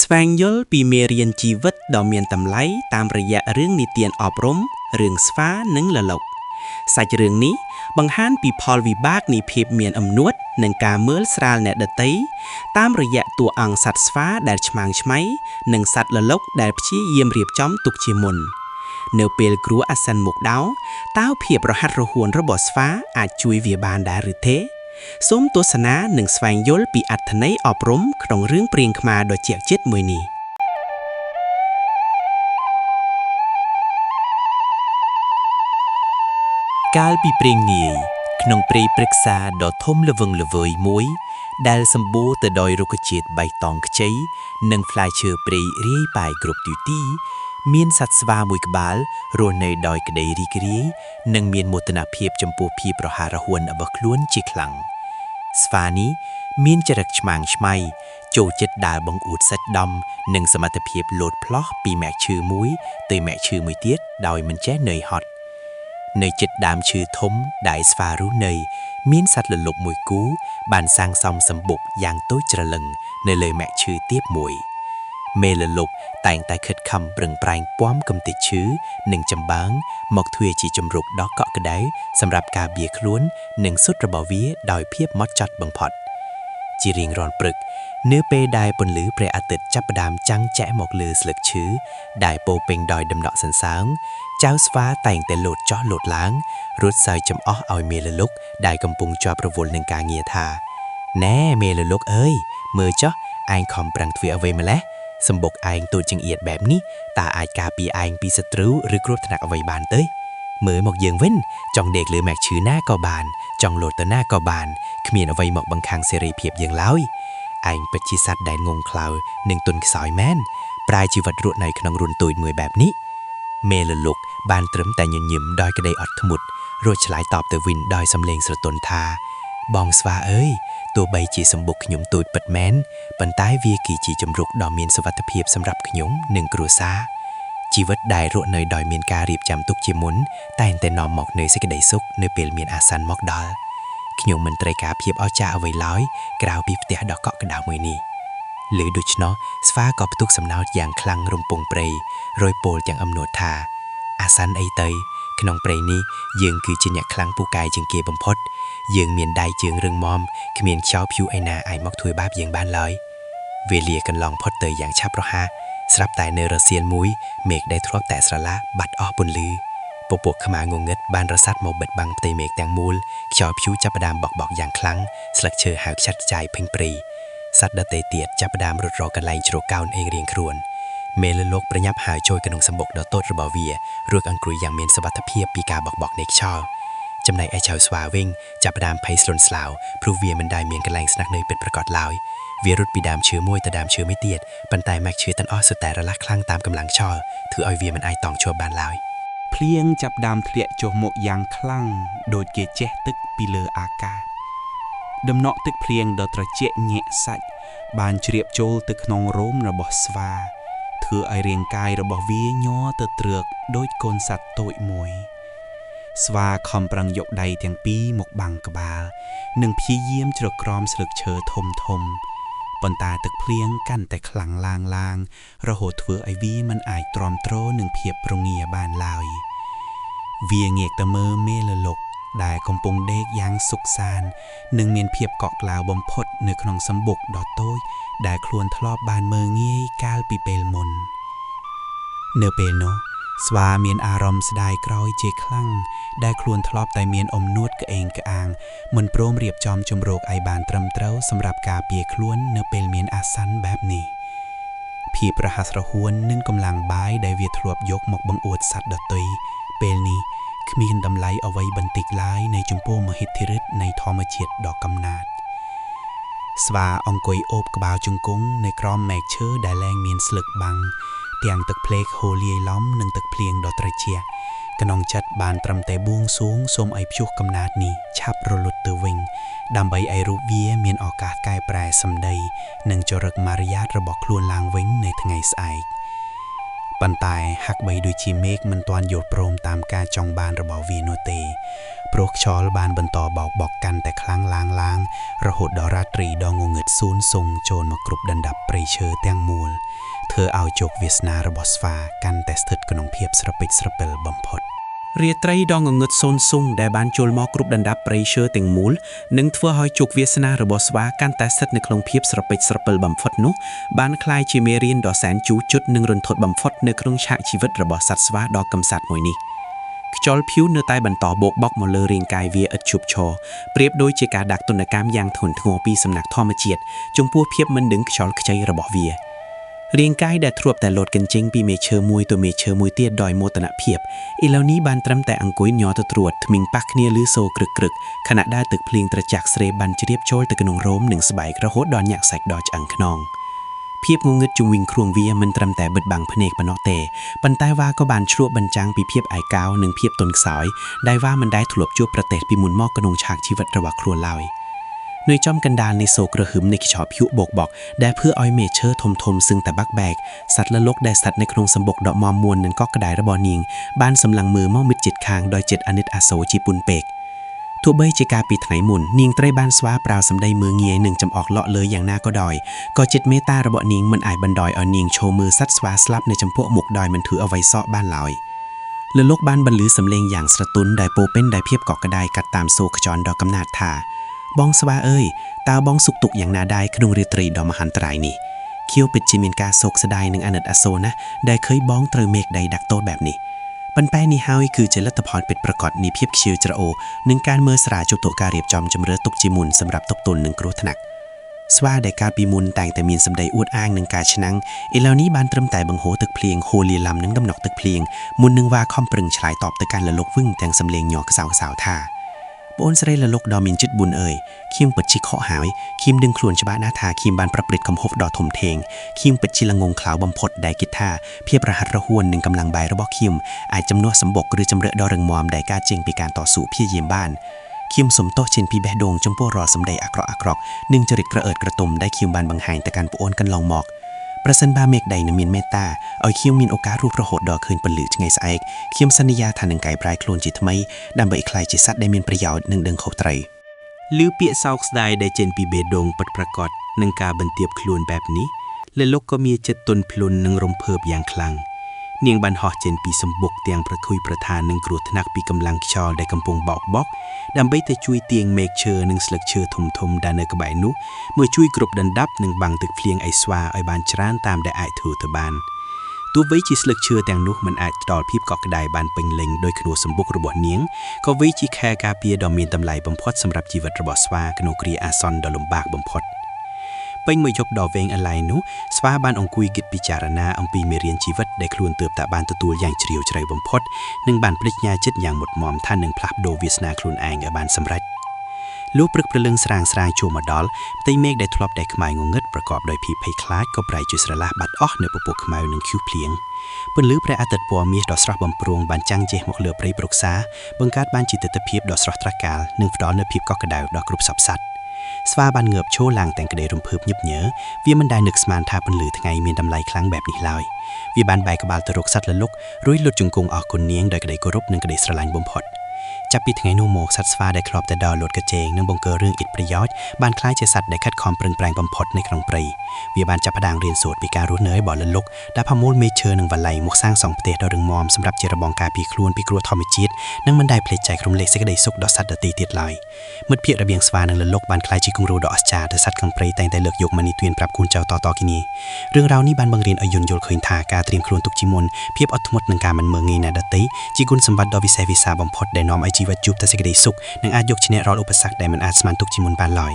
ស្វែងយល់ពីមេរៀនជីវិតដ៏មានតម្លៃតាមរយៈរឿងនិទានអប់រំរឿងស្វានិងលលកសាច់រឿងនេះបង្ហាញពីផលវិបាកនៃភាពមានអំនួតនិងការមើលស្រាលអ្នកដទៃតាមរយៈតួអង្គសត្វស្វាដែលឆ្មាងឆ្មៃនិងសត្វលលកដែលព្យាយាមរៀបចំទុកជាមុននៅពេលគ្រោះអាសន្នមកដល់តើភាពរហ័សរហួនរបស់ស្វាអាចជួយវាបានដែរឬទេសូមទស្សនានិងស្វែងយល់ពីអត្ថន័យអប់រំក្នុងរឿងព្រេងខ្មែរដ៏ជក់ចិត្តមួយនេះកាលពីព្រេងនាយក្នុងព្រៃព្រឹក្សាដ៏ធំល្វឹងល្វើយមួយដែលសម្បូរទៅដោយរុក្ខជាតិបៃតងខ្ចីនិងផ្លែឈើព្រៃរាយប៉ាយគ្រប់ទិសទីមានសត្វស្វាមួយក្បាលរស់នៅដោយក្តីរីករាយនិងមានមោទនភាពចំពោះភាពរហ័សរហួនរបស់ខ្លួនជាខ្លាំងស្វានេះមានចរិតឆ្មាងឆ្មៃចូលចិត្តដើរបង្អួតសាច់ដំនិងសមត្ថភាពលោតផ្លោះពីមែកឈើមួយទៅមែកឈើមួយទៀតដោយមិនចេះនឿយហត់នៅជិតដើមឈើធំដែលស្វារស់នៅមានសត្វលលកមួយគូបានសាងសង់សម្បុកយ៉ាងតូចច្រឡឹងនៅលើមែកឈើទាបមួយមេលលកតែងតែខិតខំប្រឹងប្រែងពាំកំទេចឈើនិងចម្បាំងមកធ្វើជាជំរកដ៏កក់ក្ដៅសម្រាប់ការបៀខ្លួននិងសុទ្ធរបស់វាដោយភាពហ្មត់ចត់បំផុតជារៀងរាល់ព្រឹកនៅពេលដែលពន្លឺព្រះអាទិត្យចាប់ផ្ដើមចាំងចែកមកលើស្លឹកឈើដែលពោពេញដោយដំណក់សន្សើមចៅស្វាតែងតែលោតចុះលោតឡើងរត់សើចំអស់ឲ្យមេលលកដែលកំពុងជាប់រវល់នឹងការងារថាណែមេលលកអើយមើលចុះឯងខំប្រឹងធ្វើអ្វីម្លេះសម្បុកឯងតូចចង្អៀតបែបនេះតើអាចការពារឯងពីសត្រូវឬគ្រោះថ្នាក់អ្វីបានទេមើលមកយើងវិញចង់ដេកលើមែកឈើណាក៏បានចង់លោតទៅណាក៏បានគ្មានអ្វីមកបង្ខាំងសេរីភាពយើងឡើយឯងពិតជាសត្វដែលងងខ្លៅនិងទន់ខ្សោយមែនប្រាយជីវិតរស់នៅក្នុងរុនតូចមួយបែបនេះមេលលកបានត្រឹមតែញញឹមដោយក្តីអត់ធ្មត់រួចឆ្លើយតបទៅវិញដោយសំឡេងស្រទន់ថាបងស្វាអើយទោះបីជាសម្បុកខ្ញុំតូចពិតមែនប៉ុន្តែវាគឺជាជំរុកដ៏មានសុវត្ថិភាពសម្រាប់ខ្ញុំនិងគ្រួសារជីវិតដែលរស់នៅដោយមានការរៀបចំទុកជាមុនតែងតែនាំមកនូវសេចក្តីសុខនៅពេលមានអាសន្នមកដល់ខ្ញុំមិនត្រូវការភាពអស្ចារ្យអ្វីឡើយក្រៅពីផ្ទះដ៏កក់ក្ដៅមួយនេះឮដូច្នោះស្វាក៏ផ្ទុកសំណោចយ៉ាងខ្លាំងរំពងព្រៃរយពោលទាំងអំនួតថាអាសន្នអីទៅក្នុងព្រៃនេះយើងគឺជាអ្នកខ្លាំងពូកែជាងគេបំផុតយើងមានដៃជើងរឹងមាំគ្មានខ្យល់ព្យុះឯណាអាចមកធ្វើបាបយើងបានឡើយវេលាកន្លងផុតទៅយ៉ាងឆាប់រហ័សស្រាប់តែនៅរសៀលមួយមេឃដែលធ្លាប់តែស្រឡះបាត់អស់ពន្លឺពពកខ្មៅងងឹតបានរសាត់មកបិទបាំងផ្ទៃមេឃទាំងមូលខ្យល់ព្យុះចាប់ផ្ដើមបក់យ៉ាងខ្លាំងស្លឹកឈើហើរខ្ចាត់ខ្ចាយភេញព្រៃសត្វដទៃទៀតចាប់ផ្ដើមរត់រកកន្លែងជ្រកកោនឯងរៀងខ្លួនមេលលកប្រញាប់ហើរចូលក្នុងសម្បុកដ៏តូចរបស់វារួចអង្គុយយ៉ាងមានសុវត្ថិភាពពីការបក់នៃខ្យល់ចំណែកឯចៅស្វាវិញចាប់ផ្ដើមភ័យស្លន់ស្លោព្រោះវាមិនដែលមានកន្លែងស្នាក់នៅពិតប្រាកដឡើយវារត់ពីដើមឈើមួយទៅដើមឈើមួយទៀតប៉ុន្តែមែកឈើទាំងអស់សុទ្ធតែរលាស់ខ្លាំងតាមកម្លាំងខ្យល់ធ្វើឲ្យវាមិនអាចតង់ជាប់បានឡើយភ្លៀងចាប់ដើមធ្លាក់ចុះមកយ៉ាងខ្លាំងដូចជាជះទឹកពីលើអាកាសដំណក់ទឹកភ្លៀងដ៏ត្រជាក់ញាក់សាច់បានជ្រាបចូលទៅក្នុងរោមរបស់ស្វាធ្វើឲ្យរាងកាយរបស់វាញ័រទៅទ្រើកដូចកូនសត្វតូចមួយស្វាខំប្រឹងយកដៃទាំងពីរមកបាំងក្បាលនិងព្យាយាមជ្រកក្រោមស្លឹកឈើធំប៉ុន្តែទឹកភ្លៀងកាន់តែខ្លាំងឡើងរហូតធ្វើឲ្យវាមិនអាចទ្រាំទ្រនឹងភាពរងាបានឡើយវាងាកទៅមើលមេលលកដែលកំពុងដេកយ៉ាងសុខសាន្តនិងមានភាពកក់ក្ដៅបំផុតនៅក្នុងសម្បុកដ៏តូចដែលខ្លួនធ្លាប់បានមើលងាយកាលពីពេលមុននៅពេលនោះស្វាមានអារម្មណ៍ស្ដាយក្រោយជាខ្លាំងដែលខ្លួនធ្លាប់តែមានអំនួតក្អេងក្អាងមិនព្រមរៀបចំជំរកឲ្យបានត្រឹមត្រូវសម្រាប់ការពារខ្លួននៅពេលមានអាសន្នបែបនេះភាពរហ័សរហួននិងកម្លាំងបាយដែលវាធ្លាប់យកមកបង្អួតសត្វដទៃពេលនេះគ្មានតម្លៃអ្វីបន្តិចឡើយនៅចំពោះមហិទ្ធិឫទ្ធិនៃធម្មជាតិដ៏កំណាចស្វាអង្គុយអូបក្បាលជង្គង់នៅក្រោមមែកឈើដែលលែងមានស្លឹកបាំងទាំងទឹកភ្លេកហូរលាយឡំនិងទឹកភ្លៀងដ៏ត្រជាក់ក្នុងចិត្តបានត្រឹមតែបួងសួងសូមឲ្យព្យុះកំណាចនេះឆាប់រលត់ទៅវិញដើម្បីឲ្យរូបវាមានឱកាសកែប្រែសម្ដីនិងចរិតមารយាទរបស់ខ្លួនឡើងវិញនៅថ្ងៃស្អែក ប ប៉ុន្តែហាក់បីដូចជាមេឃមិនទាន់យល់ព្រមតាមការចង់បានរបស់វានោះទេព្រោះខ្យល់បានបន្តបោកបក់កាន់តែខ្លាំងឡើងរហូតដល់រាត្រីដ៏ងងឹតស៊ូនស៊ុងចូលមកគ្រប់ដណ្ដប់ព្រៃឈើទាំងមូលធ្វើឲ្យជោគវាសនារបស់ស្វាកាន់តែស្ថិតក្នុងភាពស្រពេចស្រពិលបំផុតរាត្រីដ៏ងងឹតស៊ូនស៊ុងដែលបានចូលមកគ្រប់ដណ្ដប់ព្រៃឈើទាំងមូលនឹងធ្វើឲ្យជោគវាសនារបស់ស្វាកាន់តែស្ថិតនៅក្នុងភាពស្រពេចស្រពិលបំផុតនោះបានក្លាយជាមេរៀនដ៏សែនជូរជុតនិងរន្ធត់បំផុតនៅក្នុងឆាកជីវិតរបស់សត្វស្វាដ៏កំសត់មួយនេះខ្យល់ភៀវនៅតែបន្តបោកបក់មកលើរាងកាយវាឥតឈប់ឈរប្រៀបដូចជាការដាក់ទណ្ឌកម្មយ៉ាងធ្ងន់ធ្ងរពីសំណាក់ធម្មជាតិចំពោះភាពមិនដឹងខ្យល់ខ្ចីរបស់វារាងកាយដែលធ្លាប់តែលោតកញ្ចេញពីមេឈើមួយទៅមេឈើមួយទៀតដោយមោទនភាពឥឡូវនេះបានត្រឹមតែអង្គុយញ័រទៅត្រួតថ្មីងប៉ះគ្នាឮសូរក្រឹកខណៈដែលទឹកភ្លៀងត្រជាក់ស្រេបបានជ្រាបចូលទៅក្នុងរោមនិងស្បែករហូតដល់ញាក់សាច់ដល់ឆ្អឹងខ្នងភាពងងឹតជុំវិញខ្លួនវាមិនត្រឹមតែបិទបាំងភ្នែកប៉ុណ្ណោះទេប៉ុន្តែវាក៏បានឆ្លុះបញ្ចាំងពីភាពឯកោនិងភាពទន់ខ្សោយដែលវាមិនដែលធ្លាប់ជួបប្រទះពីមុនមកក្នុងឆាកជីវិតរបស់ខ្លួនឡើយនៅចំកណ្ដាលនៃសូរក្រហឹមនៃខ្យល់ភក់បោកបក់ដែលធ្វើឲ្យមេឈើធំសឹងតែបាក់បែកសត្វលលកដែលស្ថិតនៅក្នុងសម្បុកដកមមួននិងកក់ក្ដៅរបស់នាងបានសម្លឹងមើលមកមិត្តជិតខាងដោយចិត្តអាណិតអាសូរជាពុនពេកទោះបីជាកាលពីថ្ងៃមុននាងត្រីបានស្វាប្រាវសម្ដីមើលងាយនិងចំអកលក់លើយ៉ាងណាក៏ដោយក៏ចិត្តមេត្តារបស់នាងមិនអាចបណ្ដោយឲ្យនាងឈរមើលសត្វស្វាស្លាប់នៅចំពោះមុខដោយមិនធ្វើអ្វីសោកបានឡើយលលកបានបន្លឺសំឡេងយ៉ាងស្រទន់ដែលពោពេញដោយភាពកក់ក្ដៅកាត់តាមសូរខ្យល់ដ៏កំណាតថាបងស្វាអើយតើបងសុខទុក្ខយ៉ាងណាដែរក្នុងរាត្រីដ៏មហន្តរាយនេះខៀវពិតជាមានការសោកស្ដាយនិងអាណិតអាសូរណាស់ដែលឃើញបងត្រូវមេឃដីដាក់ទោសបែបនេះប៉ុន្តែនេះហើយគឺជាលទ្ធផលពិតប្រាកដនៃភាពខ្ជិលច្រអូសនិងការមើលស្រាលជប់ទៅការរៀបចំជម្រើសទុកជាមុនសម្រាប់ទប់ទល់នឹងគ្រោះថ្នាក់ស្វាដែលកាលពីមុនតែងតែមានសម្ដីអួតអាងនឹងការឆ្នាំងឥឡូវនេះបានត្រឹមតែបង្ហូរទឹកភ្លៀងហូរលាឡំនឹងដំណក់ទឹកភ្លៀងមុននឹងវាខំប្រឹងឆ្លើយតបទៅកាន់លលកវឹងទាំងសំឡេងញ័រខ្សោៗថាបងស្រីលលកដ៏មានចិត្តបុណ្យអើយខៀមពិតជាខកហើយខៀមដឹងខ្លួនច្បាស់ណាស់ថាខៀមបានប្រព្រឹត្តកំហុសដ៏ធំធេងខៀមពិតជាល្ងងខ្លៅបំផុតដែលគិតថាភាពរហ័សរហួននិងកម្លាំងបាយរបស់ខៀមអាចជំនួសសម្បុកឬជំរឿដ៏រឹងមាំដែលការចេញពីការតស៊ូព្យាយាមបានខៀមសំទោសចេញពីបេះដូងចំពោះរាល់សម្ដីអាក្រក់និងចរិតក្រអឺតក្រទុំដែលខៀមបានបង្ហាញទៅកាន់ប្អូនកន្លងមកប្រសិនបើមេឃដីនឹងមានមេត្តាឲ្យខៀមមានឱកាសរស់រហូតដល់ឃើញពន្លឺថ្ងៃស្អែកខៀមសន្យាថានឹងកែប្រែខ្លួនជាថ្មីដើម្បីក្លាយជាសត្វដែលមានប្រយោជន៍និងដឹងខុសត្រូវឮពាក្យសោកស្ដាយដែលចេញពីបេះដូងពិតប្រាកដនឹងការបន្ទាបខ្លួនបែបនេះលលកក៏មានចិត្តទន់ភ្លន់និងរំភើបយ៉ាងខ្លាំងនាងបានហោះចេញពីសម្បុកទាំងប្រខុយប្រថាននឹងគ្រោះថ្នាក់ពីកម្លាំងខ្យល់ដែលកំពុងបោកបក់ដើម្បីទៅជួយទាញមែកឈើនិងស្លឹកឈើធំដែលនៅក្បែរនោះមើលជួយគ្រប់ដណ្ដប់និងបាំងទឹកភ្លៀងឲ្យស្វាឲ្យបានច្រើនតាមដែលអាចធ្វើទៅបានទោះបីជាស្លឹកឈើទាំងនោះមិនអាចផ្ដល់ភាពកក់ក្ដៅបានពេញលេញដោយខ្នួសសម្បុករបស់នាងក៏វាជាខែការពារដ៏មានតម្លៃបំផុតសម្រាប់ជីវិតរបស់ស្វាក្នុងគ្រាអាសន្នដ៏លំបាកបំផុតពេញមួយយប់ដ៏វែងអឡែងនោះស្វាបានអង្គុយគិតពិចារណាអំពីមេរៀនជីវិតដែលខ្លួនទើបតែបានទទួលយ៉ាងជ្រាលជ្រៅបំផុតនិងបានប្តេជ្ញាចិត្តយ៉ាងមុតមមថានឹងផ្លាស់ប្ដូរវាសនាខ្លួនឯងឲ្យបានសម្រេចលុះព្រឹកព្រលឹងស្រាងចូលមកដល់ផ្ទៃមេឃដែលធ្លាប់តែខ្មៅងងឹតប្រកបដោយភាពភ័យខ្លាចក៏ប្រែជាស្រឡះបាត់អស់នៅពពកខ្មៅនិងខៀវភ្លៀងពន្លឺព្រះអាទិត្យពណ៌មាសដ៏ស្រស់បំព្រងបានចាំងជះមកលើព្រៃព្រឹក្សាបង្កើតបានជាទិដ្ឋភាពដ៏ស្រស់ត្រកាលនិងផ្ដល់នូវភាពកក់ក្ដៅដល់គ្រប់សពសត្វស្វាបានងើបឈរឡើងទាំងក្តីរំភើបញឹកញើវាមិនដែលនឹកស្មានថាពន្លឺថ្ងៃមានតម្លៃខ្លាំងបែបនេះឡើយវាបានបែរក្បាលទៅរកសត្វលលករួចលុតជង្គង់អស់គុណនាងដោយក្តីគោរពនិងក្តីស្រឡាញ់បំផុតចាប់ពីថ្ងៃនោះមកសត្វស្វាដែលធ្លាប់តែដើរលោតកជែងនិងបង្កើរឿងឥតប្រយោជន៍បានក្លាយជាសត្វដែលខិតខំប្រឹងប្រែងបំផុតនៅក្នុងព្រៃវាបានចាប់ផ្ដើមរៀនសូត្រពីការរស់នៅរបស់លលកដែលផាមូលមេឈើនិងវ៉ាឡៃមកសាងសង់ផ្ទះដ៏រឹងមាំសម្រាប់ជារបងការពារខ្លួនពីគ្រោះធម្មជាតិនិងមិនដែលភ្លេចចែករំលែកសេចក្តីសុខដល់សត្វដទៃទៀតឡើយមិត្តភក្តិរវាងស្វានិងលលកបានក្លាយជាគំរូដ៏អស្ចារ្យដែលសត្វខាងព្រៃតែងតែលើកយកមកនិទានប្រាប់កូនចៅតគ្នារឿងរ៉ាវនេះបានបង្រៀនឲ្យយល់ឃើញថាការត្រៀមខ្លួនទុកជាមុនភាពអត់ធ្មត់និងការមិនមើលងាយអ្នកដទៃជាគុណសម្បត្តិដ៏វិសេសវិសាលបំផុតដែលនាំឲ្យជីវិតជួបតែសេចក្តីសុខនិងអាចយកឈ្នះរាល់ឧបសគ្គដែលមិនអាចស្មានទុកជាមុនបានឡើយ